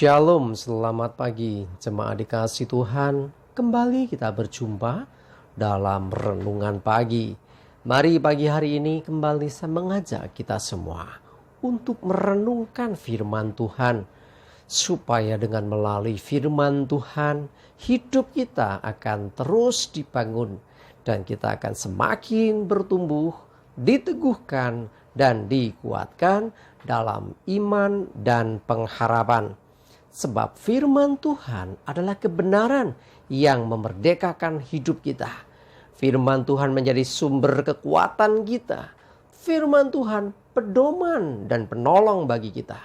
Shalom, selamat pagi jemaat dikasih Tuhan. Kembali kita berjumpa dalam renungan pagi. Mari pagi hari ini kembali saya mengajak kita semua untuk merenungkan firman Tuhan, supaya dengan melalui firman Tuhan hidup kita akan terus dibangun dan kita akan semakin bertumbuh, diteguhkan dan dikuatkan dalam iman dan pengharapan. Sebab firman Tuhan adalah kebenaran yang memerdekakan hidup kita. Firman Tuhan menjadi sumber kekuatan kita. Firman Tuhan pedoman dan penolong bagi kita.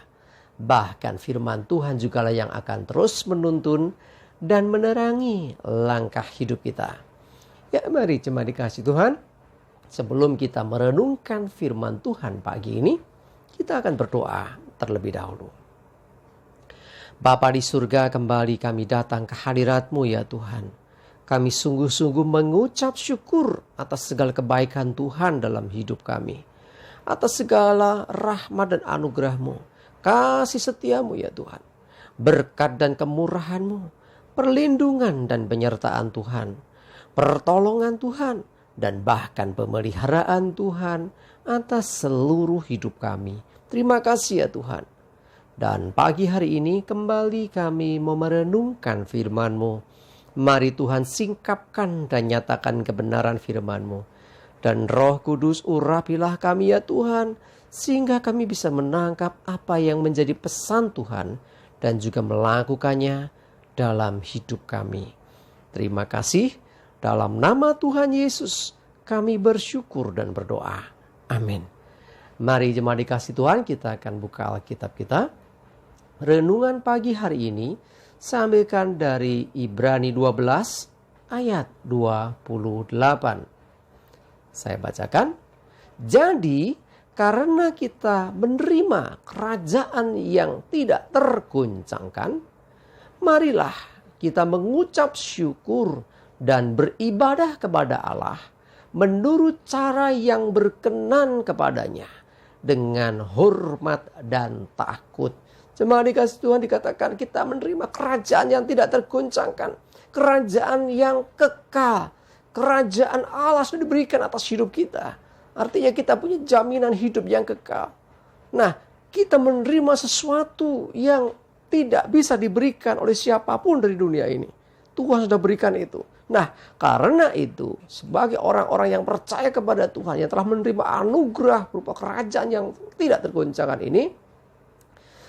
Bahkan firman Tuhan jugalah yang akan terus menuntun dan menerangi langkah hidup kita. Ya, mari jemaat dikasih Tuhan, sebelum kita merenungkan firman Tuhan pagi ini, kita akan berdoa terlebih dahulu. Bapa di surga, kembali kami datang ke hadirat-Mu ya Tuhan. Kami sungguh-sungguh mengucap syukur atas segala kebaikan Tuhan dalam hidup kami. Atas segala rahmat dan anugerah-Mu, kasih setia-Mu ya Tuhan. Berkat dan kemurahan-Mu, perlindungan dan penyertaan Tuhan, pertolongan Tuhan, dan bahkan pemeliharaan Tuhan atas seluruh hidup kami. Terima kasih ya Tuhan. Dan pagi hari ini kembali kami mau merenungkan firman-Mu. Mari Tuhan singkapkan dan nyatakan kebenaran firman-Mu. Dan Roh Kudus urapilah kami ya Tuhan, sehingga kami bisa menangkap apa yang menjadi pesan Tuhan dan juga melakukannya dalam hidup kami. Terima kasih. Dalam nama Tuhan Yesus kami bersyukur dan berdoa. Amin. Mari jemaat dikasih Tuhan, kita akan buka Alkitab kita. Renungan pagi hari ini saya ambilkan dari Ibrani 12 ayat 28. Saya bacakan. Jadi karena kita menerima kerajaan yang tidak tergoncangkan, marilah kita mengucap syukur dan beribadah kepada Allah menurut cara yang berkenan kepadanya dengan hormat dan takut. Jemaat dikasih Tuhan, dikatakan kita menerima kerajaan yang tidak tergoncangkan. Kerajaan yang kekal. Kerajaan Allah sudah diberikan atas hidup kita. Artinya kita punya jaminan hidup yang kekal. Nah, kita menerima sesuatu yang tidak bisa diberikan oleh siapapun dari dunia ini. Tuhan sudah berikan itu. Nah, karena itu, sebagai orang-orang yang percaya kepada Tuhan, yang telah menerima anugerah berupa kerajaan yang tidak tergoncangkan ini,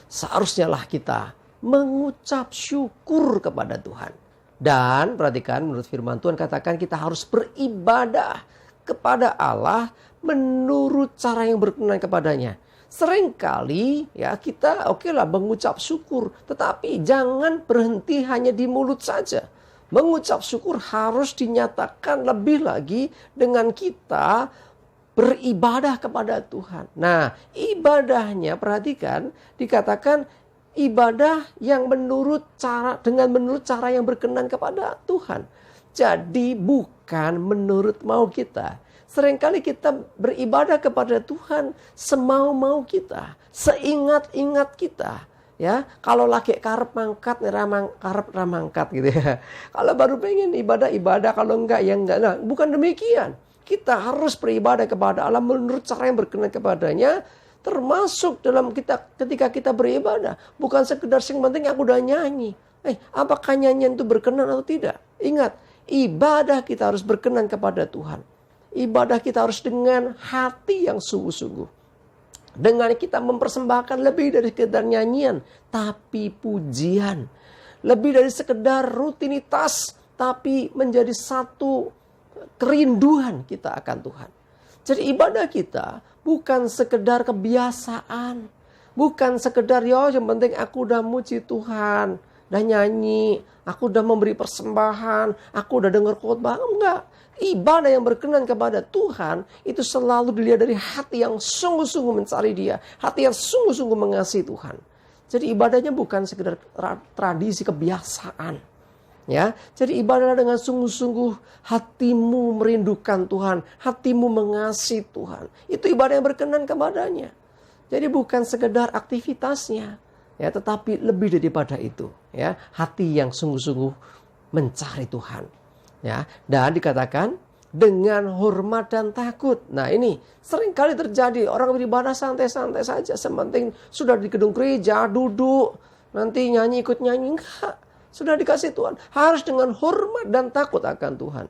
seharusnya lah kita mengucap syukur kepada Tuhan. Dan perhatikan, menurut firman Tuhan katakan kita harus beribadah kepada Allah menurut cara yang berkenan kepadanya. Seringkali ya kita okelah mengucap syukur, tetapi jangan berhenti hanya di mulut saja. Mengucap syukur harus dinyatakan lebih lagi dengan kita beribadah kepada Tuhan. Nah, ibadahnya perhatikan dikatakan ibadah yang menurut cara yang berkenan kepada Tuhan. Jadi bukan menurut mau kita. Seringkali kita beribadah kepada Tuhan semau-mau kita, seingat-ingat kita. Ya, kalau laki karep mangkat, karep ramangkat gitu ya. Kalau baru pengen ibadah, kalau enggak ya enggak. Nah, bukan demikian. Kita harus beribadah kepada Allah menurut cara yang berkenan kepadanya, termasuk dalam ketika kita beribadah. Bukan sekedar yang penting aku udah nyanyi. Apakah nyanyian itu berkenan atau tidak? Ingat, ibadah kita harus berkenan kepada Tuhan. Ibadah kita harus dengan hati yang sungguh-sungguh. Dengan kita mempersembahkan lebih dari sekedar nyanyian, tapi pujian. Lebih dari sekedar rutinitas, tapi menjadi satu kerinduan kita akan Tuhan. Jadi ibadah kita bukan sekedar kebiasaan. Bukan sekedar yang penting aku udah muji Tuhan, udah nyanyi, aku udah memberi persembahan, aku udah dengar khotbah. Enggak. Ibadah yang berkenan kepada Tuhan itu selalu dilihat dari hati yang sungguh-sungguh mencari Dia, hati yang sungguh-sungguh mengasihi Tuhan. Jadi ibadahnya bukan sekedar tradisi kebiasaan. Ya, jadi ibadah dengan sungguh-sungguh hatimu merindukan Tuhan, hatimu mengasihi Tuhan. Itu ibadah yang berkenan kepadanya. Jadi bukan sekedar aktivitasnya, Ya, tetapi lebih daripada itu, ya, hati yang sungguh-sungguh mencari Tuhan. Ya, dan dikatakan dengan hormat dan takut. Nah, ini seringkali terjadi, orang beribadah santai-santai saja, sementing sudah di gedung gereja, duduk, nanti nyanyi ikut nyanyi, enggak. Sudah dikasih Tuhan, harus dengan hormat dan takut akan Tuhan.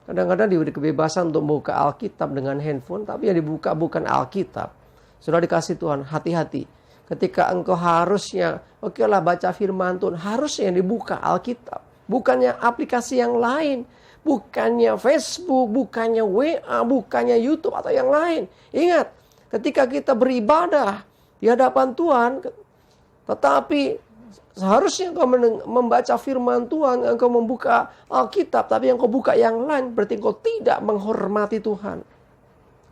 Kadang-kadang diberi kebebasan untuk membuka Alkitab dengan handphone, tapi yang dibuka bukan Alkitab. Sudah dikasih Tuhan, hati-hati. Ketika engkau harusnya, okelah baca firman Tuhan, harusnya yang dibuka Alkitab. Bukannya aplikasi yang lain. Bukannya Facebook, bukannya WA, bukannya YouTube atau yang lain. Ingat, ketika kita beribadah di hadapan Tuhan, tetapi seharusnya engkau membaca firman Tuhan, engkau membuka Alkitab, tapi engkau buka yang lain, berarti engkau tidak menghormati Tuhan.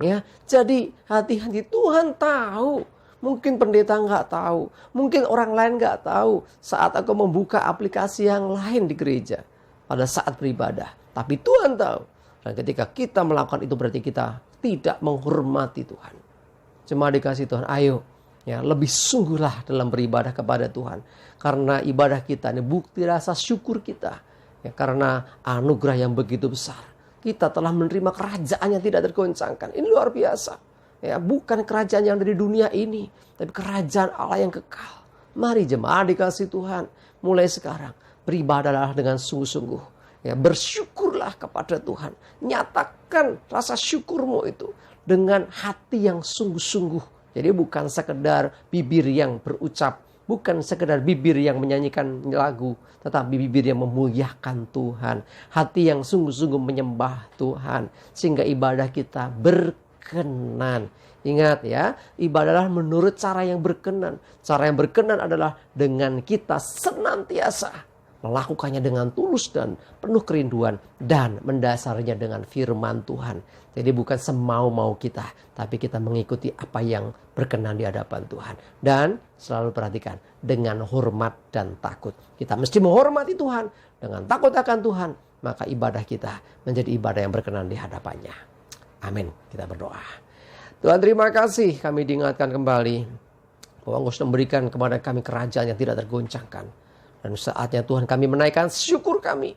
Ya, jadi hati-hati, Tuhan tahu. Mungkin pendeta nggak tahu, mungkin orang lain nggak tahu saat aku membuka aplikasi yang lain di gereja pada saat beribadah. Tapi Tuhan tahu. Dan ketika kita melakukan itu berarti kita tidak menghormati Tuhan. Cuma dikasih Tuhan, ayo ya lebih sungguhlah dalam beribadah kepada Tuhan. Karena ibadah kita ini bukti rasa syukur kita. Ya, karena anugerah yang begitu besar. Kita telah menerima kerajaan yang tidak tergoncangkan. Ini luar biasa. Ya, bukan kerajaan yang dari dunia ini, tapi kerajaan Allah yang kekal. Mari jemaat dikasih Tuhan, mulai sekarang beribadahlah dengan sungguh-sungguh. Ya, bersyukurlah kepada Tuhan. Nyatakan rasa syukurmu itu dengan hati yang sungguh-sungguh. Jadi bukan sekedar bibir yang berucap, bukan sekedar bibir yang menyanyikan lagu, tetapi bibir yang memuliakan Tuhan. Hati yang sungguh-sungguh menyembah Tuhan, sehingga ibadah kita berkenan. Ingat ya, ibadahlah menurut cara yang berkenan. Cara yang berkenan adalah dengan kita senantiasa melakukannya dengan tulus dan penuh kerinduan, dan mendasarinya dengan firman Tuhan. Jadi bukan semau-mau kita, tapi kita mengikuti apa yang berkenan di hadapan Tuhan. Dan selalu perhatikan, dengan hormat dan takut. Kita mesti menghormati Tuhan, dengan takut akan Tuhan, maka ibadah kita menjadi ibadah yang berkenan di hadapannya. Amin. Kita berdoa. Tuhan, terima kasih kami diingatkan kembali bahwa Engkau sudah memberikan kepada kami kerajaan yang tidak tergoncangkan. Dan saatnya Tuhan kami menaikkan syukur kami.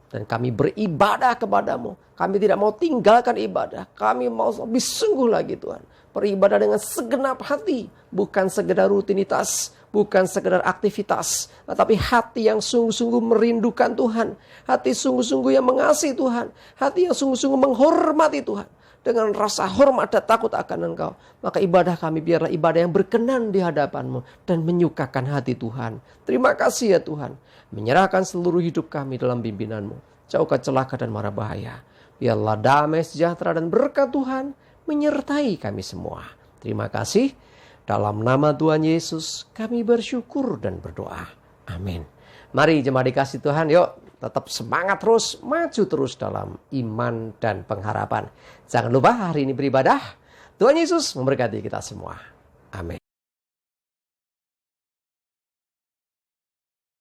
Dan kami beribadah kepadamu. Kami tidak mau tinggalkan ibadah. Kami mau lebih sungguh lagi Tuhan. Beribadah dengan segenap hati. Bukan sekedar rutinitas. Bukan sekedar aktivitas. Tetapi hati yang sungguh-sungguh merindukan Tuhan. Hati sungguh-sungguh yang mengasihi Tuhan. Hati yang sungguh-sungguh menghormati Tuhan. Dengan rasa hormat dan takut akan Engkau. Maka ibadah kami biarlah ibadah yang berkenan di hadapan-Mu. Dan menyukakan hati Tuhan. Terima kasih ya Tuhan. Menyerahkan seluruh hidup kami dalam bimbingan-Mu. Jauhkan celaka dan mara bahaya. Biarlah damai, sejahtera dan berkat Tuhan menyertai kami semua. Terima kasih. Dalam nama Tuhan Yesus kami bersyukur dan berdoa. Amin. Mari jemaat dikasih Tuhan, yuk tetap semangat terus, maju terus dalam iman dan pengharapan. Jangan lupa hari ini beribadah. Tuhan Yesus memberkati kita semua. Amin.